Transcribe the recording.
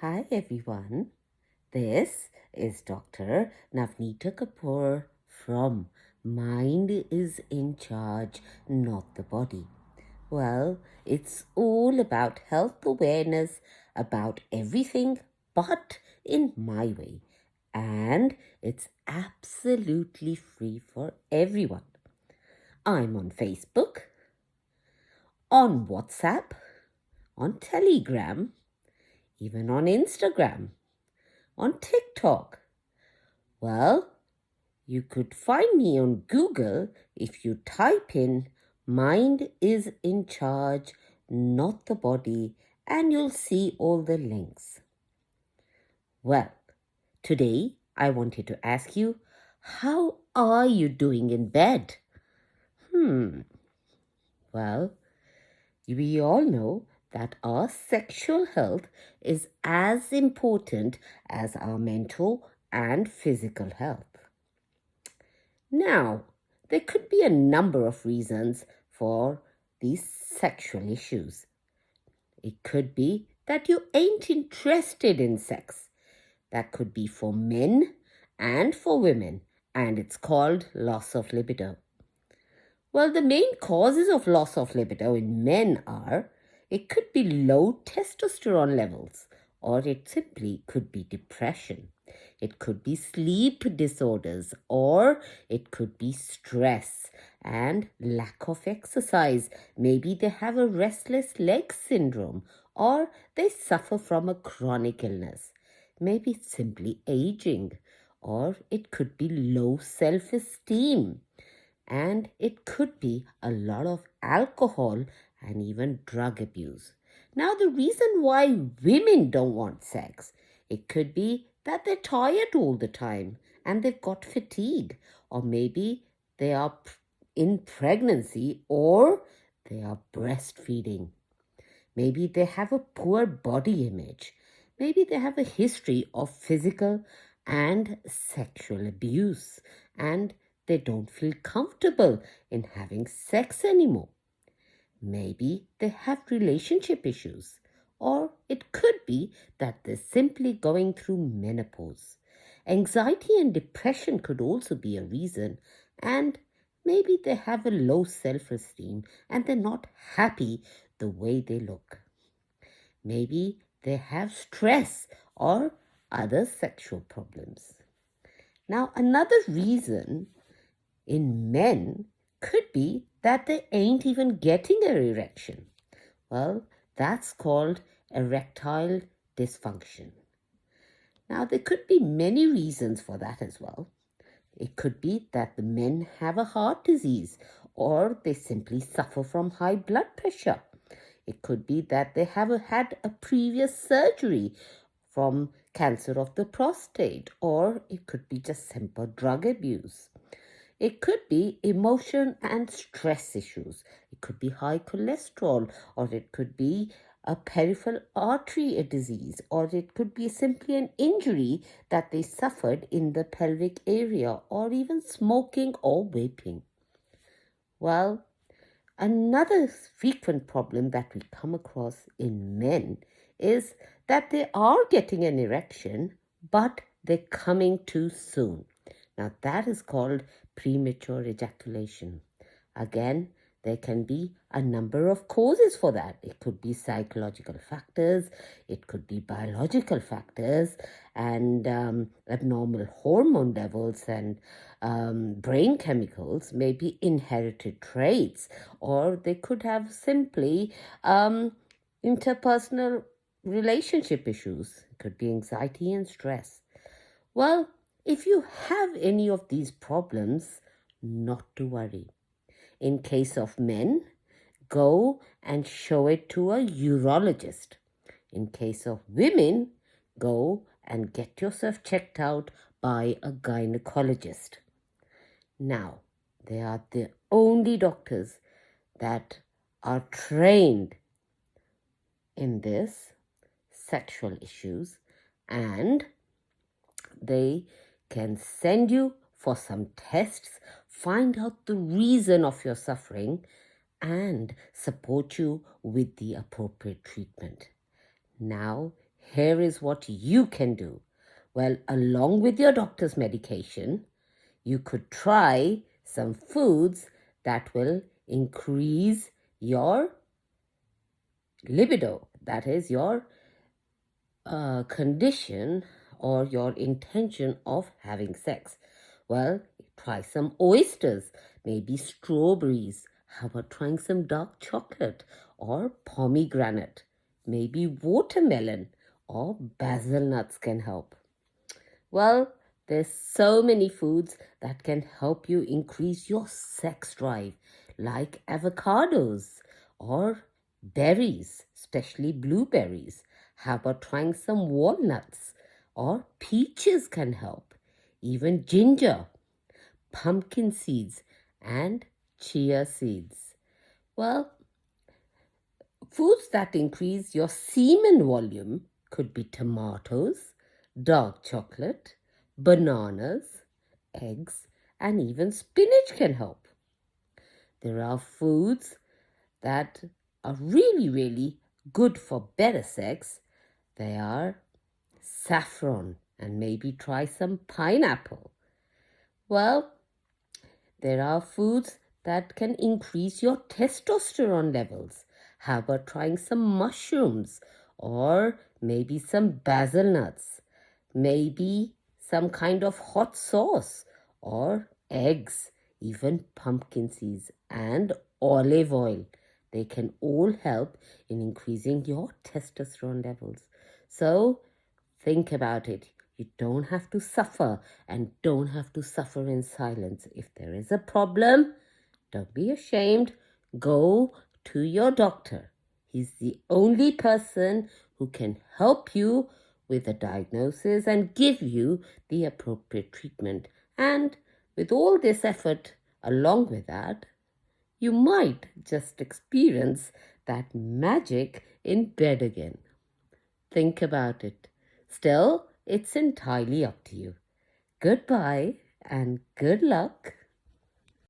Hi everyone, this is Dr. Navneeta Kapoor from Mind is in Charge, Not the Body. Well, it's all about health awareness about everything but in my way. And it's absolutely free for everyone. I'm on Facebook, on WhatsApp, on Telegram, even on Instagram, on TikTok. Well, you could find me on Google if you type in Mind is in Charge, Not the Body, and you'll see all the links. Well, today I wanted to ask you, how are you doing in bed? Well, we all know that our sexual health is as important as our mental and physical health. Now, there could be a number of reasons for these sexual issues. It could be that you ain't interested in sex. That could be for men and for women, and it's called loss of libido. Well, the main causes of loss of libido in men are it could be low testosterone levels, or it simply could be depression. It could be sleep disorders, or it could be stress and lack of exercise. Maybe they have a restless leg syndrome, or they suffer from a chronic illness. Maybe it's simply aging, or it could be low self esteem, and it could be a lot of alcohol and even drug abuse. Now, the reason why women don't want sex, it could be that they're tired all the time and they've got fatigue, or maybe they are in pregnancy or they are breastfeeding. Maybe they have a poor body image. Maybe they have a history of physical and sexual abuse, and they don't feel comfortable in having sex anymore. Maybe they have relationship issues, or it could be that they're simply going through menopause. Anxiety and depression could also be a reason, and maybe they have a low self esteem and they're not happy the way they look. Maybe they have stress or other sexual problems. Now, another reason in men could be that they ain't even getting an erection. Well, that's called erectile dysfunction. Now, there could be many reasons for that as well. It could be that the men have a heart disease or they simply suffer from high blood pressure. It could be that they have had a previous surgery from cancer of the prostate, or it could be just simple drug abuse. It could be emotion and stress issues. It could be high cholesterol, or it could be a peripheral artery disease, or it could be simply an injury that they suffered in the pelvic area, or even smoking or vaping. Well, another frequent problem that we come across in men is that they are getting an erection, but they're coming too soon. Now, that is called premature ejaculation. Again, there can be a number of causes for that. It could be psychological factors, it could be biological factors, and abnormal hormone levels and brain chemicals may be inherited traits, or they could have simply interpersonal relationship issues. It could be anxiety and stress. Well, if you have any of these problems, not to worry. In case of men, go and show it to a urologist. In case of women, go and get yourself checked out by a gynecologist. Now, they are the only doctors that are trained in this sexual issues, and they can send you for some tests, find out the reason of your suffering, and support you with the appropriate treatment. Now, here is what you can do. Well, along with your doctor's medication, you could try some foods that will increase your libido, that is, your condition or your intention of having sex. Well, try some oysters, maybe strawberries. How about trying some dark chocolate or pomegranate? Maybe watermelon or basil nuts can help. Well, there's so many foods that can help you increase your sex drive, like avocados or berries, especially blueberries. How about trying some walnuts or peaches can help? Even ginger, pumpkin seeds, and chia seeds. Well, foods that increase your semen volume could be tomatoes, dark chocolate, bananas, eggs, and even spinach can help. There are foods that are really, really good for better sex. They are saffron, and maybe try some pineapple. Well, there are foods that can increase your testosterone levels. How about trying some mushrooms or maybe some basil nuts? Maybe some kind of hot sauce or eggs, even pumpkin seeds and olive oil. They can all help in increasing your testosterone levels. So think about it. You don't have to suffer and don't have to suffer in silence. If there is a problem, don't be ashamed. Go to your doctor. He's the only person who can help you with a diagnosis and give you the appropriate treatment. And with all this effort along with that, you might just experience that magic in bed again. Think about it. Still, it's entirely up to you. Goodbye and good luck.